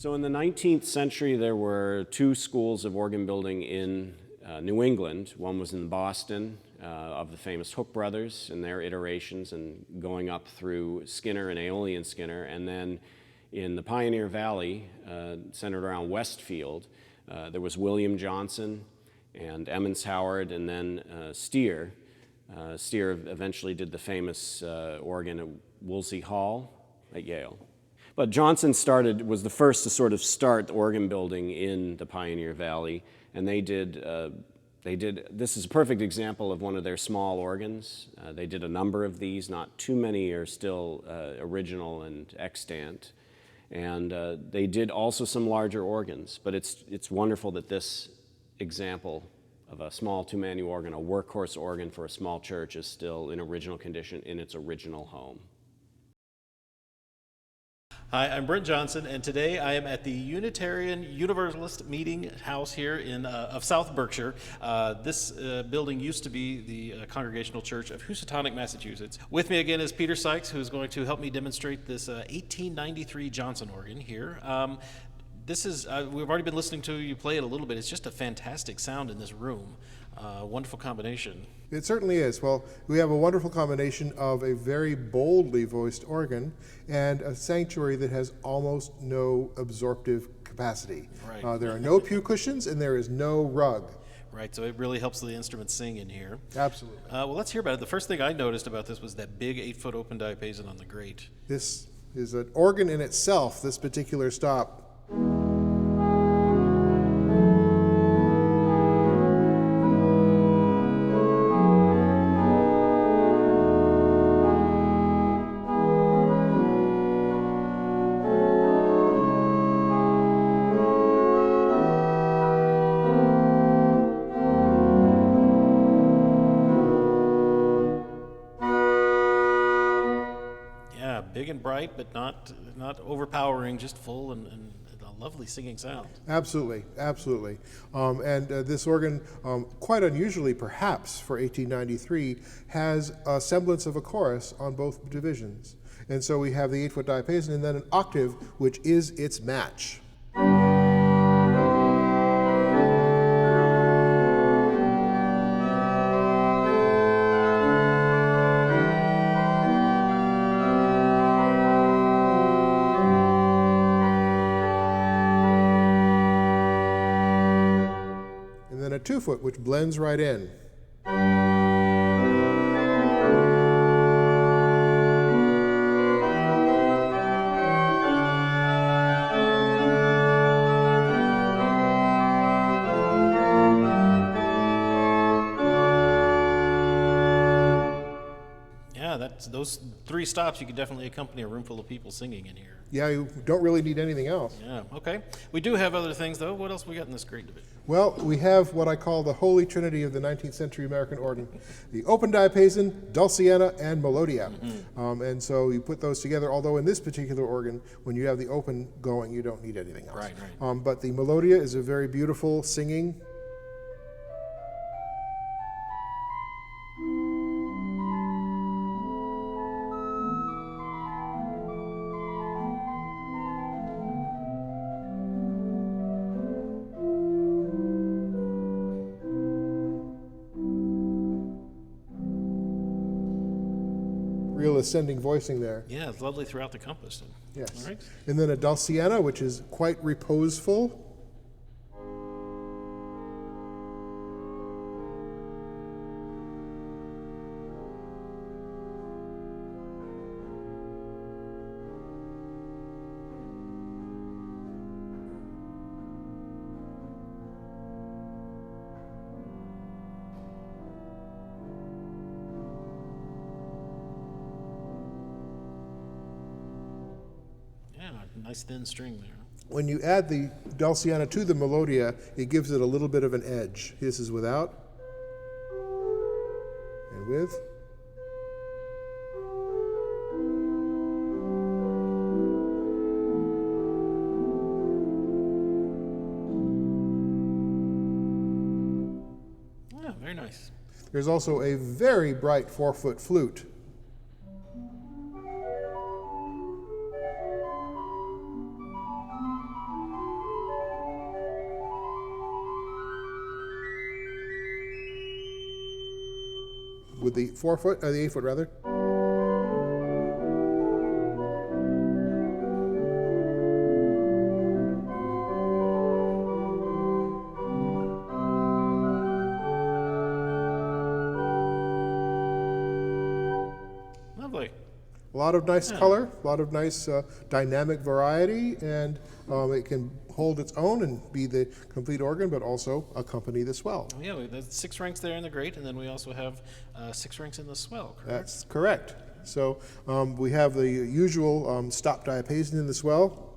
So in the 19th century, there were two schools of organ building in New England. One was in Boston, of the famous Hook brothers and their iterations, and going up through Skinner and Aeolian Skinner. And then in the Pioneer Valley, centered around Westfield, there was William Johnson and Emmons Howard, and then Steer. Steer eventually did the famous organ at Wolsey Hall at Yale. But Johnson was the first to sort of start organ building in the Pioneer Valley, and they did, this is a perfect example of one of their small organs. They did a number of these, not too many are still original and extant. And they did also some larger organs, but it's wonderful that this example of a small two-manual organ, a workhorse organ for a small church, is still in original condition in its original home. Hi, I'm Brent Johnson, and today I am at the Unitarian Universalist meeting house here of South Berkshire. This building used to be the Congregational Church of Housatonic, Massachusetts. With me again is Peter Sykes, who's going to help me demonstrate this 1893 Johnson organ here. This is, we've already been listening to you play it a little bit. It's just a fantastic sound in this room. Wonderful combination. It certainly is. Well, we have a wonderful combination of a very boldly voiced organ and a sanctuary that has almost no absorptive capacity. Right. There are no pew cushions and there is no rug. Right, so it really helps the instrument sing in here. Absolutely. Well, let's hear about it. The first thing I noticed about this was that big 8-foot open diapason on the grate. This is an organ in itself, this particular stop. Big and bright, but not overpowering, just full and a lovely singing sound. Absolutely, absolutely. This organ, quite unusually perhaps for 1893, has a semblance of a chorus on both divisions. And so we have the 8-foot diapason and then an octave, which is its match. A 2-foot, which blends right in. Yeah, those 3 stops, you could definitely accompany a room full of people singing in here. Yeah, you don't really need anything else. Yeah, okay. We do have other things, though. What else we got in this great division? Well, we have what I call the holy trinity of the 19th century American organ. The open diapason, dulciana, and melodia. Mm-hmm. And so you put those together, although in this particular organ, when you have the open going, you don't need anything else. Right. But the melodia is a very beautiful singing. Real ascending voicing there. Yeah, it's lovely throughout the compass. Yes. All right. And then a dulciana, which is quite reposeful. Nice thin string there. When you add the dulciana to the melodia, it gives it a little bit of an edge. This is without and with. Yeah, very nice. There's also a very bright 4-foot flute. the 4-foot, the 8-foot rather. Lovely. A lot of nice color, a lot of nice dynamic variety, and it can hold its own and be the complete organ, but also accompany the swell. Yeah, there's 6 ranks there in the grate, and then we also have 6 ranks in the swell, correct? That's correct. So we have the usual stop diapason in the swell.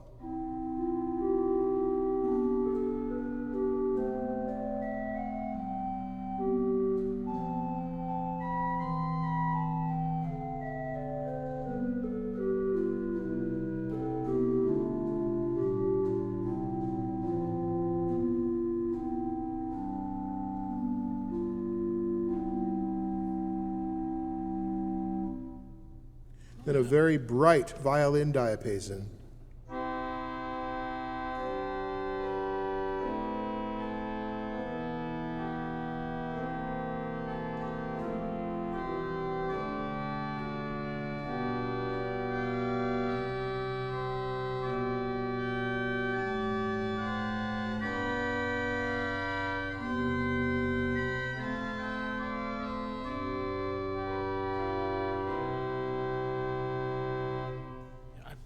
Then a very bright violin diapason.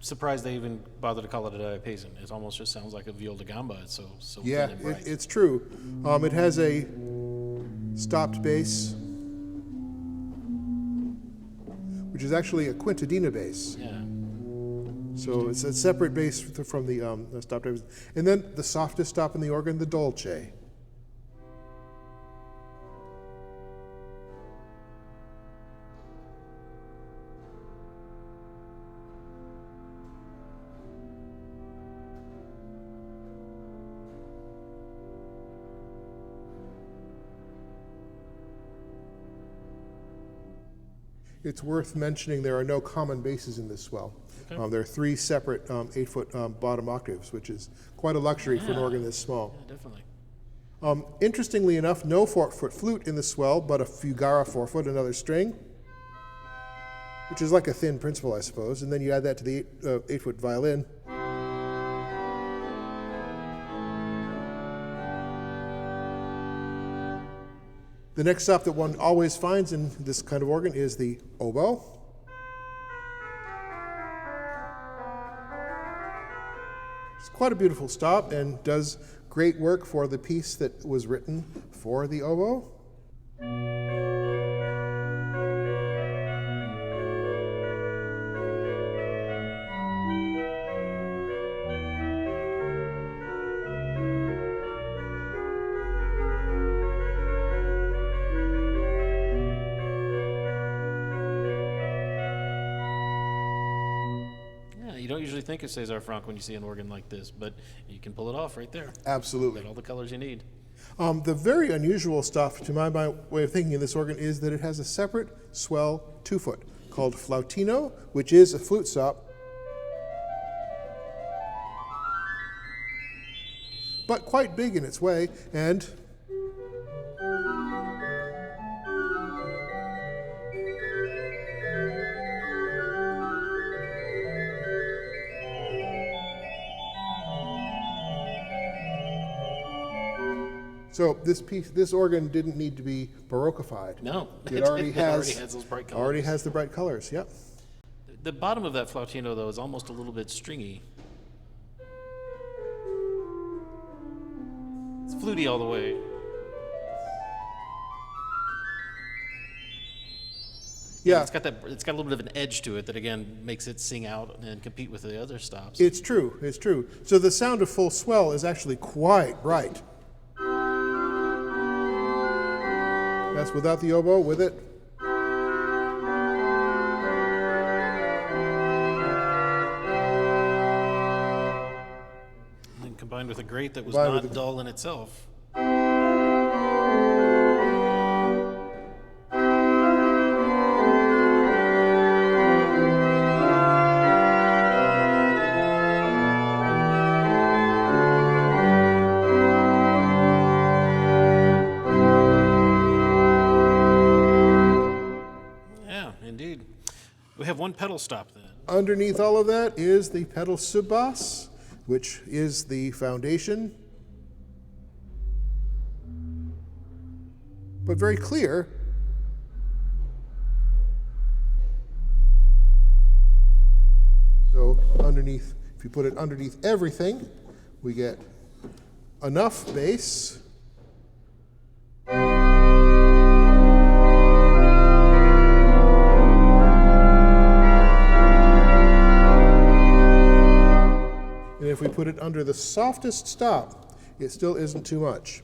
Surprised they even bothered to call it a diapason. It almost just sounds like a viol da gamba. It's so Yeah, thin and bright. it's true. It has a stopped bass, which is actually a quintadina bass. Yeah. So it's a separate bass from the stopped bass. And then the softest stop in the organ, the dolce. It's worth mentioning there are no common basses in this swell. Okay. There are 3 separate 8-foot bottom octaves, which is quite a luxury for an organ this small. Yeah, definitely. Interestingly enough, no 4-foot flute in the swell, but a Fugara 4-foot, another string, which is like a thin principal, I suppose. And then you add that to the 8-foot violin. The next stop that one always finds in this kind of organ is the oboe. It's quite a beautiful stop and does great work for the piece that was written for the oboe. You don't usually think of César Franck when you see an organ like this, but you can pull it off right there. Absolutely. Got all the colors you need. The very unusual stuff, to my way of thinking of this organ, is that it has a separate swell 2-foot called flautino, which is a flute stop, but quite big in its way, and so this organ didn't need to be Baroqueified. No, It already has those bright colors. already has the bright colors. Yep. The bottom of that flautino, though, is almost a little bit stringy. It's fluty all the way. Yeah, It's got a little bit of an edge to it that again makes it sing out and compete with the other stops. it's true. It's true. So the sound of full swell is actually quite bright. That's without the oboe. With it, And combined with a grate that was Combined not with the- dull in itself. Yeah, indeed. We have one pedal stop then. Underneath all of that is the pedal sub-bass, which is the foundation. But very clear. So underneath, if you put it underneath everything, we get enough bass. And if we put it under the softest stop, it still isn't too much.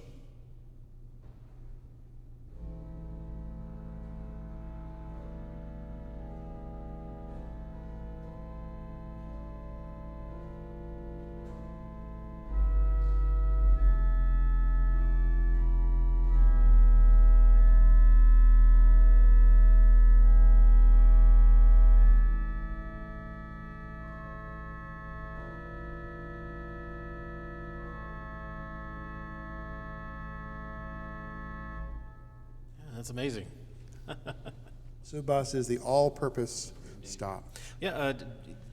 That's amazing. Sub-bass is the all-purpose stop. Yeah,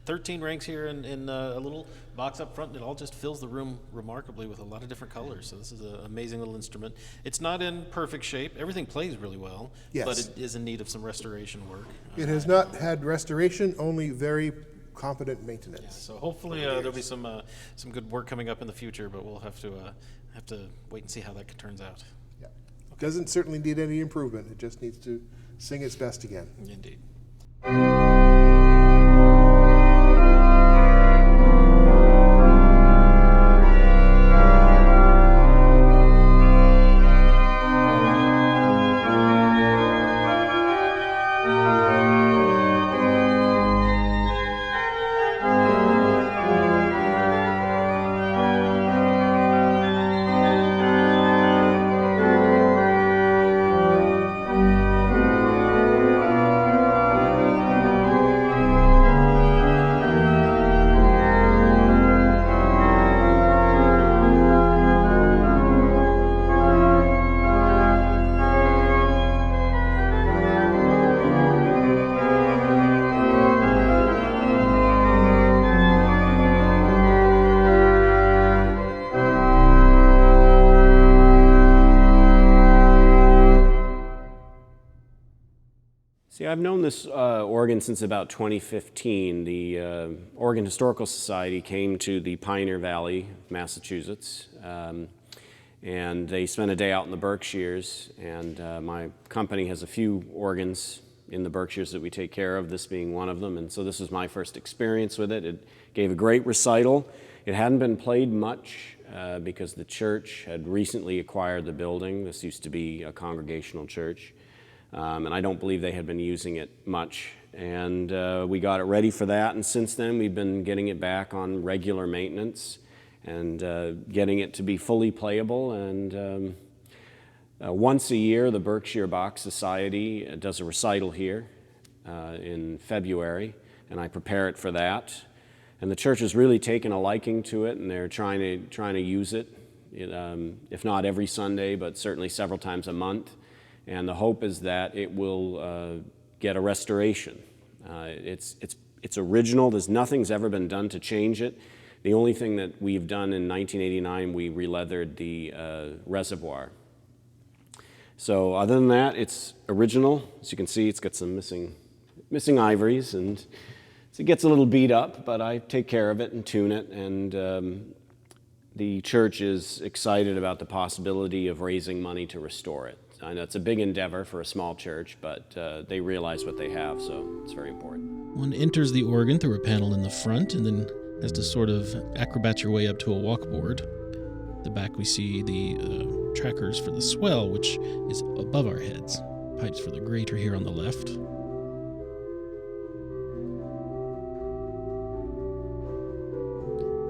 13 ranks here in a little box up front. It all just fills the room remarkably with a lot of different colors. So this is an amazing little instrument. It's not in perfect shape. Everything plays really well, Yes. but it is in need of some restoration work. It has not had restoration, only very competent maintenance. So hopefully there'll be some good work coming up in the future, but we'll have to wait and see how that turns out. Yeah. Doesn't certainly need any improvement. It just needs to sing its best again. Indeed. See, I've known this organ since about 2015. The Oregon Historical Society came to the Pioneer Valley, Massachusetts, and they spent a day out in the Berkshires, and my company has a few organs in the Berkshires that we take care of, this being one of them, and so this was my first experience with it. It gave a great recital. It hadn't been played much because the church had recently acquired the building. This used to be a Congregational church. And I don't believe they had been using it much. And we got it ready for that, and since then we've been getting it back on regular maintenance and getting it to be fully playable. And once a year, the Berkshire Bach Society does a recital here in February, and I prepare it for that. And the church has really taken a liking to it, and they're trying to use it, if not every Sunday, but certainly several times a month. And the hope is that it will get a restoration. It's original. Nothing's ever been done to change it. The only thing that we've done in 1989, we re-leathered the reservoir. So other than that, it's original. As you can see, it's got some missing ivories, and it gets a little beat up, but I take care of it and tune it. And the church is excited about the possibility of raising money to restore it. I know it's a big endeavor for a small church, but they realize what they have, so it's very important. One enters the organ through a panel in the front and then has to sort of acrobat your way up to a walkboard. At the back we see the trackers for the swell, which is above our heads. Pipes for the grater here on the left.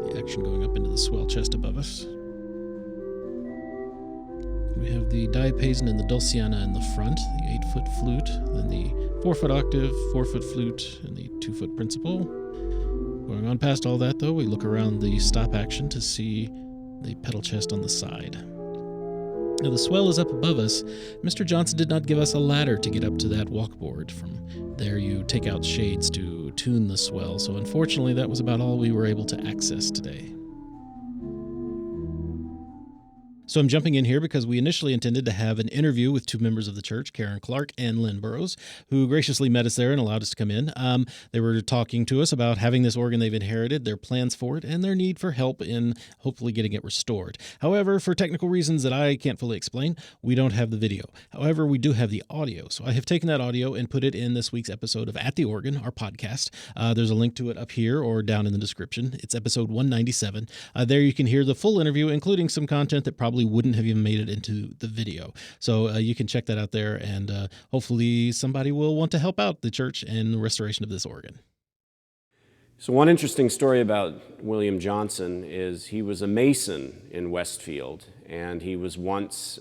The action going up into the swell chest above us. We have the diapason and the dulciana in the front, the 8-foot flute, then the 4-foot octave, 4-foot flute, and the 2-foot principal. Going on past all that, though, we look around the stop action to see the pedal chest on the side. Now, the swell is up above us. Mr. Johnson did not give us a ladder to get up to that walkboard. From there, you take out shades to tune the swell, so unfortunately, that was about all we were able to access today. So I'm jumping in here because we initially intended to have an interview with two members of the church, Karen Clark and Lynn Burrows, who graciously met us there and allowed us to come in. They were talking to us about having this organ they've inherited, their plans for it, and their need for help in hopefully getting it restored. However, for technical reasons that I can't fully explain, we don't have the video. However, we do have the audio. So I have taken that audio and put it in this week's episode of At the Organ, our podcast. There's a link to it up here or down in the description. It's episode 197. There you can hear the full interview, including some content that probably wouldn't have even made it into the video. So you can check that out there, and hopefully somebody will want to help out the church in the restoration of this organ. So one interesting story about William Johnson is he was a mason in Westfield, and he was once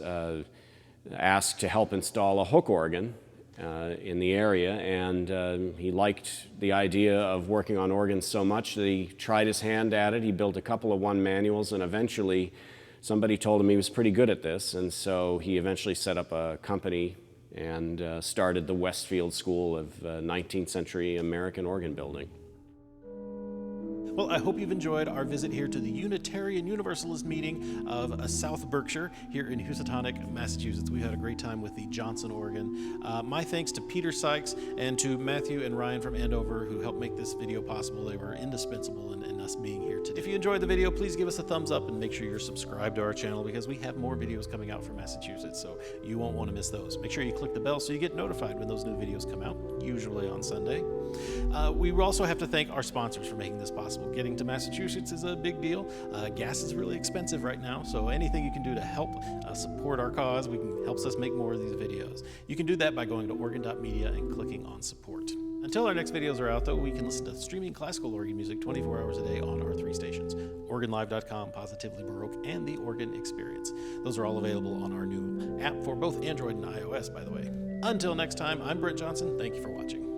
asked to help install a hook organ in the area, and he liked the idea of working on organs so much that he tried his hand at it. He built a couple of one manuals, and eventually somebody told him he was pretty good at this, and so he eventually set up a company and started the Westfield School of 19th century American organ building. Well, I hope you've enjoyed our visit here to the Unitarian Universalist meeting of South Berkshire here in Housatonic, Massachusetts. We had a great time with the Johnson organ. My thanks to Peter Sykes and to Matthew and Ryan from Andover who helped make this video possible. They were indispensable in us being here today. If you enjoyed the video, please give us a thumbs up and make sure you're subscribed to our channel because we have more videos coming out from Massachusetts, so you won't want to miss those. Make sure you click the bell so you get notified when those new videos come out, usually on Sunday. We also have to thank our sponsors for making this possible. Getting to Massachusetts is a big deal. Gas is really expensive right now, so anything you can do to help support our cause helps us make more of these videos. You can do that by going to organ.media and clicking on support. Until our next videos are out, though, we can listen to streaming classical organ music 24 hours a day on our 3 stations, organlive.com, Positively Baroque, and The Organ Experience. Those are all available on our new app for both Android and iOS, by the way. Until next time, I'm Brent Johnson. Thank you for watching.